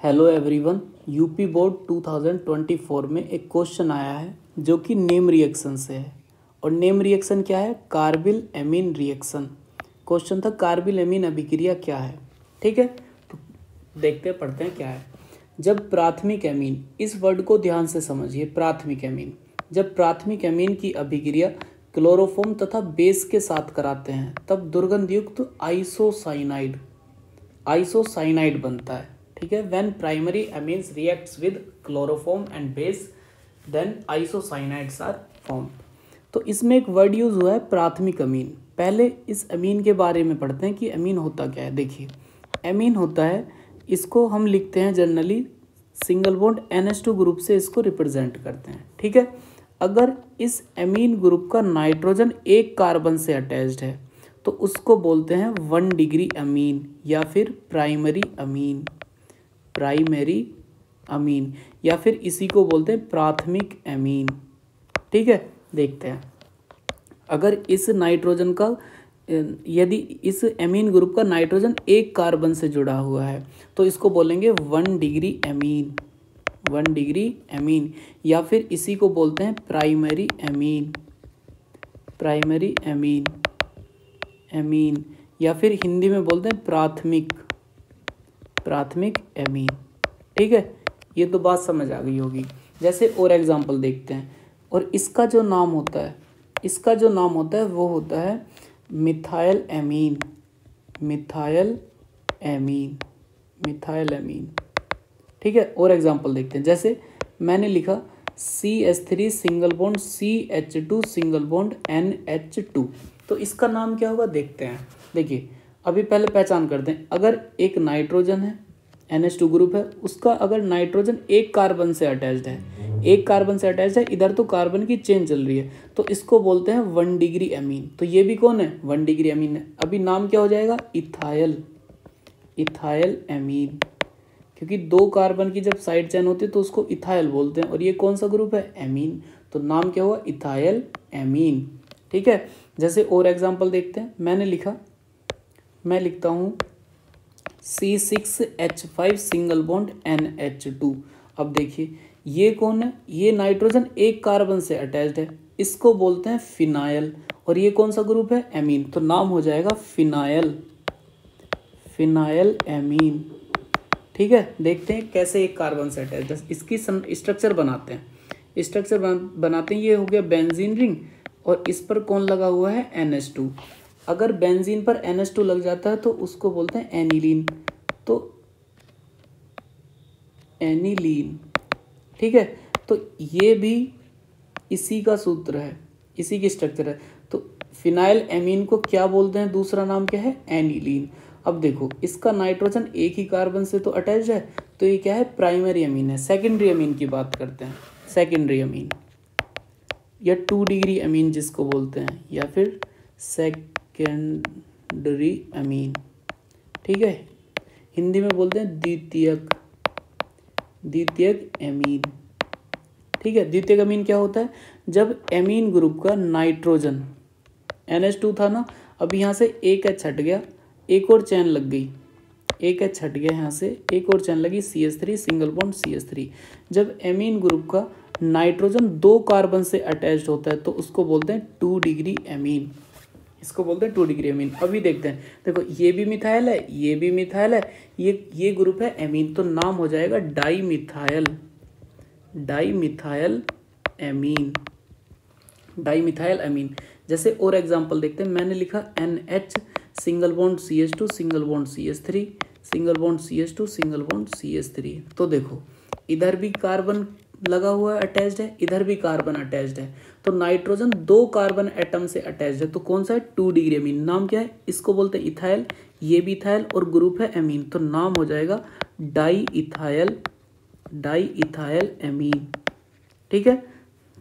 Hello everyone. UP board 2024 में एक question आया है जो कि नेम रिएक्शन से है। और नेम रिएक्शन क्या है? Carbyl amine reaction. क्वेश्चन था कार्बिल एमीन अभिक्रिया क्या है। ठीक है, तो देखते पढ़ते हैं क्या है। जब प्राथमिक एमीन, इस वर्ड को ध्यान से समझिए, प्राथमिक एमीन, जब प्राथमिक एमीन की अभिक्रिया क्लोरोफॉर्म तथा बेस के साथ कराते हैं तब दुर्गंधयुक्त आइसोसाइनाइड बनता है। ठीक है, when primary amines reacts with chloroform and base then isocyanides are form. तो इसमें एक वर्ड यूज हुआ है प्राथमिक अमीन। पहले इस अमीन के बारे में पढ़ते हैं कि अमीन होता क्या है। देखिए, अमीन होता है, इसको हम लिखते हैं generally single bond NH2 group से इसको रिप्रेजेंट करते हैं। ठीक है, अगर इस अमीन ग्रुप का नाइट्रोजन एक कार्बन से अटैच्ड है तो उसको बोलते हैं 1 डिग्री अमीन या फिर प्राइमरी अमीन, या फिर इसी को बोलते हैं प्राथमिक अमीन। ठीक है, देखते हैं, अगर इस नाइट्रोजन का यदि इस एमीन ग्रुप का नाइट्रोजन एक कार्बन से जुड़ा हुआ है तो इसको बोलेंगे 1 डिग्री अमीन, या फिर इसी को बोलते हैं प्राइमरी अमीन, या फिर हिंदी में बोलते हैं प्राथमिक अमीन। ठीक है, ये तो बात समझ आ गई होगी। जैसे और एग्जांपल देखते हैं, और इसका जो नाम होता है वो होता है मिथाइल एमीन। ठीक है, और एग्जांपल देखते हैं। जैसे मैंने लिखा CH3 single bond CH2 single bond NH2, तो इसका नाम क्या होगा देखते हैं। देखिए, अभी पहले पहचान करते हैं। अगर एक नाइट्रोजन है, NH2 ग्रुप है, उसका अगर नाइट्रोजन एक कार्बन से अटैच्ड है, इधर तो कार्बन की चेन चल रही है, तो इसको बोलते हैं 1 डिग्री अमीन। तो ये भी कौन है? 1 डिग्री अमीन है। अभी नाम क्या हो जाएगा? इथाइल अमीन, क्योंकि 2 कार्बन की जब साइड चेन होती है तो उसको इथाइल बोलते हैं, और ये कौन सा ग्रुप है? एमीन, तो नाम क्या हुआ? Ethyl amine. ठीक है, जैसे और एग्जांपल देखते हैं। मैं लिखता हूँ C6H5 सिंगल बॉन्ड NH2। अब देखिए, ये कौन है? ये नाइट्रोजन एक कार्बन से अटैच्ड है, इसको बोलते हैं फिनाइल, और ये कौन सा ग्रुप है? एमीन, तो नाम हो जाएगा फिनाइल एमीन। ठीक है, देखते हैं कैसे एक कार्बन से अटैच्ड है। इसकी स्ट्रक्चर बनाते हैं। ये हो गया बेंजीन रिंग, और इस पर कौन लगा हुआ है? NH2। अगर बेंजीन पर NH2 लग जाता है तो उसको बोलते हैं एनिलीन, तो एनिलीन। ठीक है, तो ये भी इसी का सूत्र है, इसी की स्ट्रक्चर है। तो फिनाइल एमीन को क्या बोलते हैं? दूसरा नाम क्या है? एनिलीन। अब देखो, इसका नाइट्रोजन एक ही कार्बन से तो अटैच है, तो ये क्या है? प्राइमरी अमीन है। सेकेंडरी अमीन की बात करते हैं। सेकेंडरी अमीन या 2 डिग्री अमीन जिसको बोलते हैं, या फिर सेकेंडरी अमीन। ठीक है, हिंदी में बोलते हैं द्वितीयक अमीन। ठीक है, द्वितीयक अमीन क्या होता है? जब एमीन ग्रुप का नाइट्रोजन NH2 था ना, अब यहाँ से एक H हट गया, एक और चैन लग गई, एक H हट गया, यहाँ से एक और चैन लगी, CH3 सिंगल बॉन्ड CH3। जब एमीन ग्रुप का नाइट्रोजन 2 कार्बन से अटैच्ड होता है तो उसको बोलते हैं 2 डिग्री अमीन, इसको बोलते हैं 2 डिग्री अमीन। अभी देखते हैं, देखो ये भी मिथाइल है, ये भी मिथाइल है, ये ग्रुप है एमीन, तो नाम हो जाएगा डाई मिथाइल अमीन। जैसे और एग्जांपल देखते हैं। मैंने लिखा NH single bond CH2 single bond CH3 single bond CH2 single bond CH3। तो देखो, इधर भी कार्बन लगा हुआ है, अटैच्ड है, इधर भी कार्बन अटैच्ड है, तो नाइट्रोजन 2 कार्बन एटम से अटैच्ड है, तो कौन सा है? 2 डिग्री अमीन। नाम क्या है? इसको बोलते हैं इथाइल, ये भी इथाइल, और ग्रुप है एमीन, तो नाम हो जाएगा डाई इथाइल एमीन। ठीक है,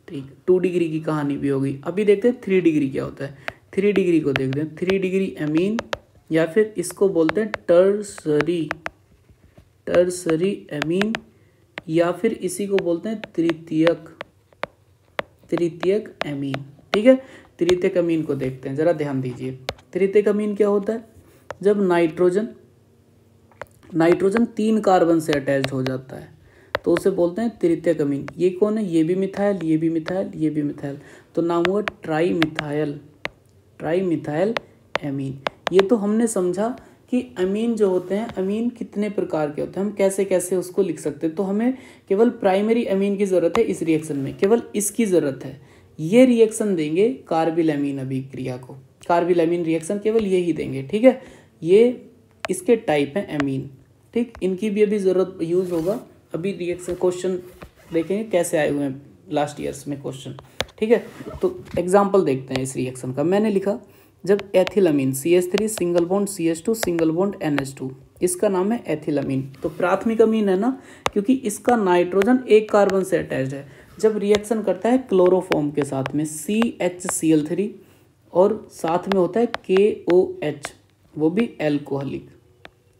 ठीक, 2 डिग्री की कहानी भी हो गई। अभी देखते हैं 3 डिग्री क्या होता है। 3 डिग्री को देखते हैं। 3 डिग्री अमीन, या फिर इसको बोलते हैं टर्सरी अमीन, या फिर इसी को बोलते हैं तृतीयक अमीन। ठीक है, तृतीयक अमीन को देखते हैं, जरा ध्यान दीजिए। तृतीयक अमीन क्या होता है? जब नाइट्रोजन नाइट्रोजन 3 कार्बन से अटैच्ड हो जाता है तो उसे बोलते हैं तृतीयक अमीन। ये कौन है? ये भी मिथाइल, ये भी मिथाइल, ये भी मिथाइल, तो नाम हुआ tri methyl, tri methyl amine. ये तो हमने समझा कि अमीन जो होते हैं, अमीन कितने प्रकार के होते हैं, हम कैसे कैसे उसको लिख सकते हैं। तो हमें केवल प्राइमरी अमीन की ज़रूरत है इस रिएक्शन में, केवल इसकी ज़रूरत है। ये रिएक्शन देंगे कार्बिल अमीन अभिक्रिया को, कार्बिल अमीन रिएक्शन केवल यही देंगे, ठीक है। ये इसके टाइप हैं अमीन, ठीक। इनकी भी अभी ज़रूरत यूज़ होगा, अभी रिएक्शन क्वेश्चन देखेंगे कैसे आए हुए हैं लास्ट ईयर्स में क्वेश्चन, ठीक है। तो एग्जाम्पल देखते हैं इस रिएक्शन का। मैंने लिखा जब एथिलमीन CH3 single bond CH2 single bond NH2, इसका नाम है एथिलमीन। तो प्राथमिक अमीन है ना, क्योंकि इसका नाइट्रोजन एक कार्बन से अटैच्ड है। जब रिएक्शन करता है क्लोरोफॉर्म के साथ में CHCl3 और साथ में होता है KOH, वो भी एल्कोहलिक,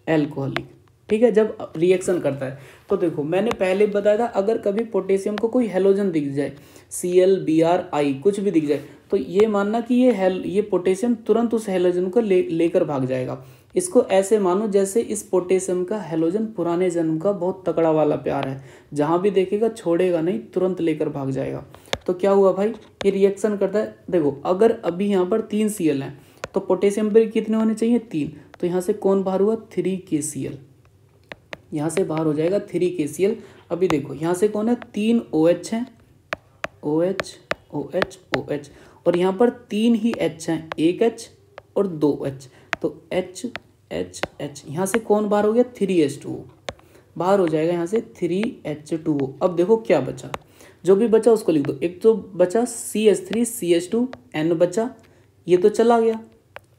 एल्कोहलिक, ठीक है। जब रिएक्शन करता है तो देखो मैंने पहले बताया था, अगर कभी पोटेशियम को कोई हेलोजन दिख जाए, ClBrI कुछ भी दिख जाए, तो ये मानना कि ये पोटेशियम तुरंत उस हेलोजन को लेकर भाग जाएगा। इसको ऐसे मानो जैसे इस पोटेशियम का हेलोजन पुराने जन्म का बहुत तगड़ा वाला प्यार है, जहाँ भी देखेगा छोड़ेगा नहीं, तुरंत लेकर भाग जाएगा। तो क्या हुआ भाई, ये रिएक्शन करता है। देखो अगर अभी यहाँ पर 3 Cl हैं तो पोटेशियम पर कितने होने चाहिए? 3। तो यहाँ से कौन बाहर हुआ? 3KCl, यहाँ से बाहर हो जाएगा 3KCl। अभी देखो यहाँ से कौन है? 3 OH हैं, OH OH OH, और यहाँ पर 3 ही H हैं, 1 H और 2 H, तो H H H। यहाँ से कौन बाहर हो गया? 3H2O बाहर हो जाएगा, यहाँ से 3H2O। अब देखो क्या बचा, जो भी बचा उसको लिख दो। एक तो बचा CH3 CH2 N बचा, ये तो चला गया,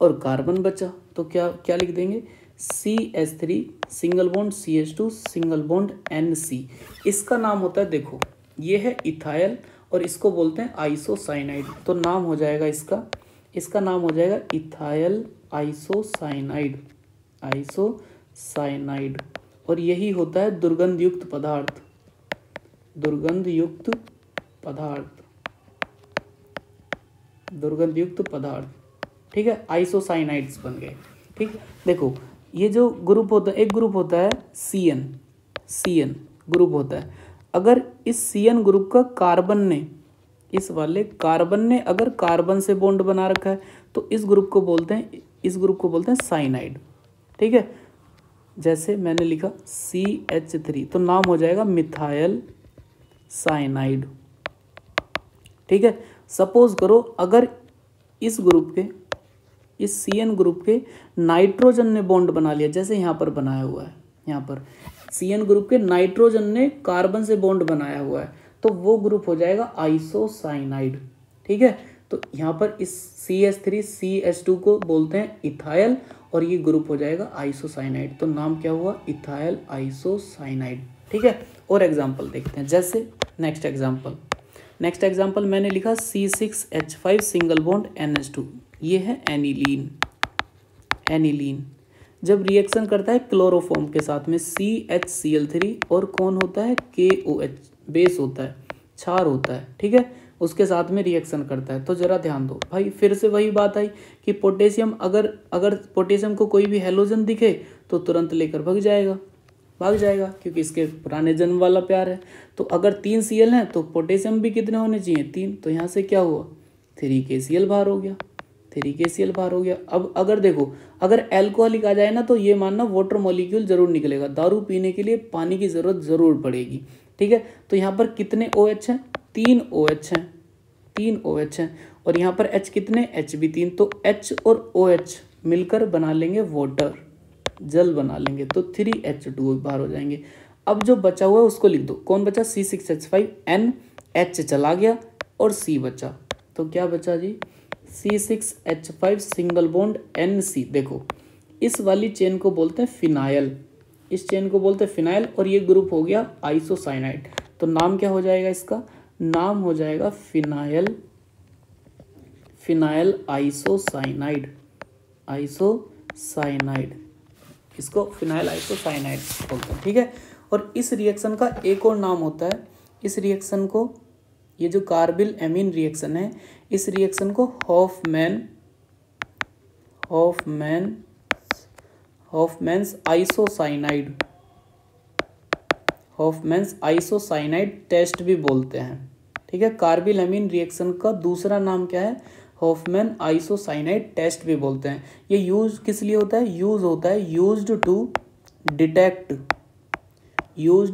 और कार्बन बचा, तो क्या क्या लिख देंगे? CH3 single bond CH2 single bond NC। इसका नाम होता है, देखो ये है इथाइल और इसको बोलते हैं आइसोसाइनाइड, तो नाम हो जाएगा इसका नाम हो जाएगा इथाइल आइसोसाइनाइड, आइसोसाइनाइड। और यही होता है दुर्गंध युक्त पदार्थ, दुर्गंध युक्त पदार्थ, दुर्गंध युक्त पदार्थ, ठीक है। आइसोसाइनाइड्स बन गए, ठीक। देखो ये जो ग्रुप होता है, एक ग्रुप होता है CN ग्रुप होता है। अगर इस CN ग्रुप का कार्बन ने, इस वाले कार्बन ने अगर कार्बन से बॉन्ड बना रखा है तो इस ग्रुप को बोलते हैं साइनाइड, ठीक है। जैसे मैंने लिखा CH3, तो नाम हो जाएगा मिथाइल साइनाइड, ठीक है। सपोज करो अगर इस ग्रुप के, इस CN ग्रुप के नाइट्रोजन ने बॉन्ड बना लिया, जैसे यहाँ पर बनाया हुआ है, यहाँ पर CN ग्रुप के नाइट्रोजन ने कार्बन से बॉन्ड बनाया हुआ है, तो वो ग्रुप हो जाएगा आइसोसाइनाइड, ठीक है। तो यहाँ पर इस CH3 CH2 को बोलते हैं इथाइल और ये ग्रुप हो जाएगा आइसोसाइनाइड, तो नाम क्या हुआ? इथाइल आइसोसाइनाइड, ठीक है। और एग्जाम्पल देखते हैं, जैसे नेक्स्ट एग्जाम्पल मैंने लिखा C6H5 सिंगल बॉन्ड NH2, ये है एनिलीन, एनिलीन। जब रिएक्शन करता है क्लोरोफॉर्म के साथ में CHCl3 और कौन होता है? KOH, बेस होता है, क्षार होता है, ठीक है, उसके साथ में रिएक्शन करता है। तो जरा ध्यान दो भाई, फिर से वही बात आई कि पोटेशियम, अगर पोटेशियम को कोई भी हेलोजन दिखे तो तुरंत लेकर भाग जाएगा, क्योंकि इसके पुराने जन्म वाला प्यार है। तो अगर 3 Cl हैं तो पोटेशियम भी कितने होने चाहिए? 3। तो यहाँ से क्या हुआ? 3KCl बाहर हो गया, 3KCl बाहर हो गया। अब अगर देखो, अगर एल्कोहलिक आ जाए ना तो ये मानना वाटर मॉलिक्यूल जरूर निकलेगा, दारू पीने के लिए पानी की ज़रूरत ज़रूर पड़ेगी, ठीक है। तो यहाँ पर कितने OH हैं? 3 OH हैं, 3 OH हैं, और यहाँ पर H कितने? H भी 3, तो H और OH मिलकर बना लेंगे वाटर, जल बना लेंगे, तो 3H2O बाहर हो जाएंगे। अब जो बचा हुआ है उसको लिख दो, कौन बचा? C6H5 N, H चला गया और C बचा, तो क्या बचा जी? C6H5 single bond NC। देखो इस वाली चेन को बोलते हैं फिनाइल, इस चेन को बोलते हैं फिनाइल, और ये ग्रुप हो गया आइसोसाइनाइड। तो नाम क्या हो जाएगा इसका? नाम हो जाएगा फिनाइल, फिनाइल आइसोसाइनाइड, आइसोसाइनाइड, इसको फिनाइल आइसोसाइनाइड बोलते हैं, ठीक है। और इस रिएक्शन का एक और नाम होता है, इस रिएक्शन को, ये जो कार्बिल एमीन रिएक्शन है, इस रिएक्शन को हॉफमैन्स आइसोसाइनाइड टेस्ट भी बोलते हैं। ठीक है, कार्बिल अमीन रिएक्शन का दूसरा नाम क्या है? हॉफमैन आइसोसाइनाइड टेस्ट भी बोलते हैं। ये यूज किस लिए होता है? यूज होता है used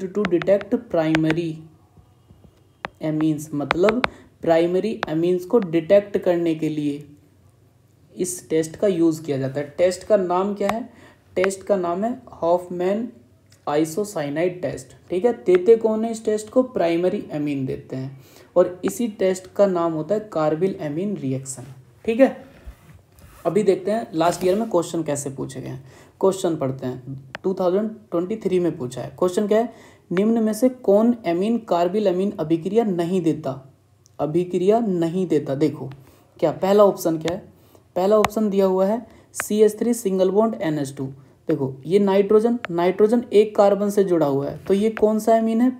to detect primary amines, मतलब प्राइमरी एमीन्स को डिटेक्ट करने के लिए इस टेस्ट का यूज किया जाता है। टेस्ट का नाम क्या है? टेस्ट का नाम है हॉफमैन आइसोसाइनाइड टेस्ट। ठीक है, देते कौन है इस टेस्ट को? प्राइमरी एमीन देते हैं, और इसी टेस्ट का नाम होता है कार्बिल एमीन रिएक्शन। ठीक है, अभी देखते हैं लास्ट ईयर में क्वेश्चन कैसे पूछे गए हैं। क्वेश्चन पढ़ते हैं, 2023 में पूछा है। क्वेश्चन क्या है? निम्न में से कौन एमीन कार्बिल एमीन अभिक्रिया नहीं देता? देखो क्या पहला ऑप्शन क्या है? पहला ऑप्शन दिया हुआ है CH3 सिंगल बॉन्ड NH2। देखो ये नाइट्रोजन एक कार्बन से जुड़ा हुआ है, तो ये कौन सा एमीन है?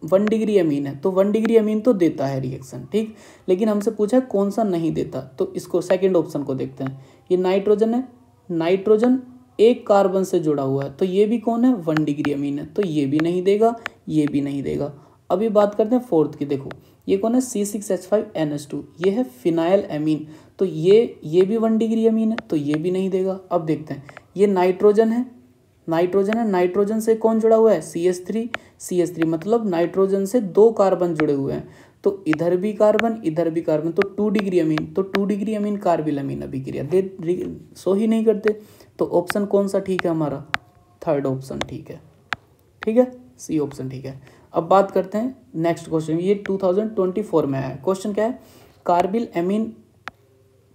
1 डिग्री एमीन है, तो 1 डिग्री एमीन तो देता है रिएक्शन। ठीक, लेकिन हमसे पूछा है कौन सा नहीं देता, तो इसको सेकंड ऑप्शन को देखते हैं। ये नाइट्रोजन है, नाइट्रोजन एक कार्बन से जुड़ा हुआ है, तो ये भी कौन है? 1 डिग्री एमीन है, तो ये भी नहीं देगा, ये भी नहीं देगा। अभी बात करते हैं फोर्थ की। देखो ये कौन है? C6H5NH2, ये है फिनाइल एमीन, तो ये भी 1 डिग्री एमीन है, तो ये भी नहीं देगा। अब देखते हैं, ये नाइट्रोजन है, नाइट्रोजन से कौन जुड़ा हुआ है? CH3 मतलब नाइट्रोजन से 2 कार्बन जुड़े हुए हैं, तो इधर भी कार्बन, तो 2 डिग्री अमीन, तो 2 डिग्री अमीन कार्बिल अमीन अभिक्रिया सो ही नहीं करते। तो ऑप्शन कौन सा ठीक है हमारा? थर्ड ऑप्शन ठीक है। ठीक है, सी ऑप्शन ठीक है। अब बात करते हैं नेक्स्ट क्वेश्चन, ये 2024 में आया है। क्वेश्चन क्या है? कार्बिल एमीन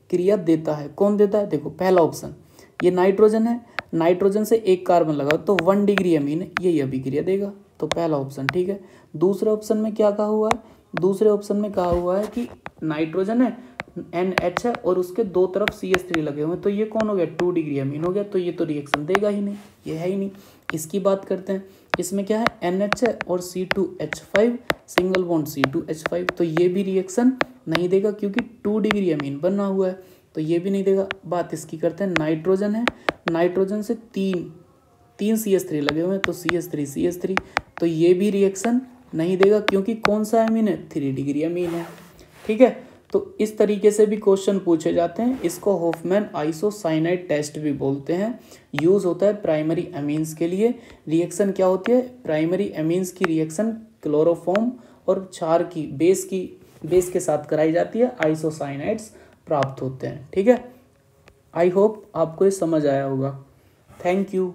क्रिया देता है, कौन देता है? देखो पहला ऑप्शन, ये नाइट्रोजन है, नाइट्रोजन से एक कार्बन लगा तो 1 डिग्री अमीन है, यही अभिक्रिया देगा, तो पहला ऑप्शन ठीक है। दूसरे ऑप्शन में क्या कहा हुआ है? दूसरे ऑप्शन में कहा हुआ है कि नाइट्रोजन है, NH है और उसके दो तरफ CH3 लगे हुए हैं, तो ये कौन हो गया? 2 डिग्री अमीन हो गया, तो ये तो रिएक्शन देगा ही नहीं, ये है ही नहीं। इसकी बात करते हैं, इसमें क्या है? NH है और C2H5 सिंगल बॉन्ड C2H5, तो ये भी रिएक्शन नहीं देगा क्योंकि 2 डिग्री अमीन बना हुआ है, तो ये भी नहीं देगा। बात इसकी करते हैं, नाइट्रोजन है, नाइट्रोजन से तीन CH3 लगे हुए हैं, तो CH3 तो ये भी रिएक्शन नहीं देगा क्योंकि कौन सा अमीन है? 3 डिग्री अमीन है। ठीक है, तो इस तरीके से भी क्वेश्चन पूछे जाते हैं। इसको हॉफमैन आइसोसाइनाइड टेस्ट भी बोलते हैं। यूज होता है प्राइमरी अमीन्स के लिए। रिएक्शन क्या होती है? प्राइमरी अमीन्स की रिएक्शन क्लोरोफॉर्म और क्षार की बेस के साथ कराई जाती है, आइसोसाइनाइड्स प्राप्त होते हैं। ठीक है, आई होप आपको ये समझ आया होगा। Thank you.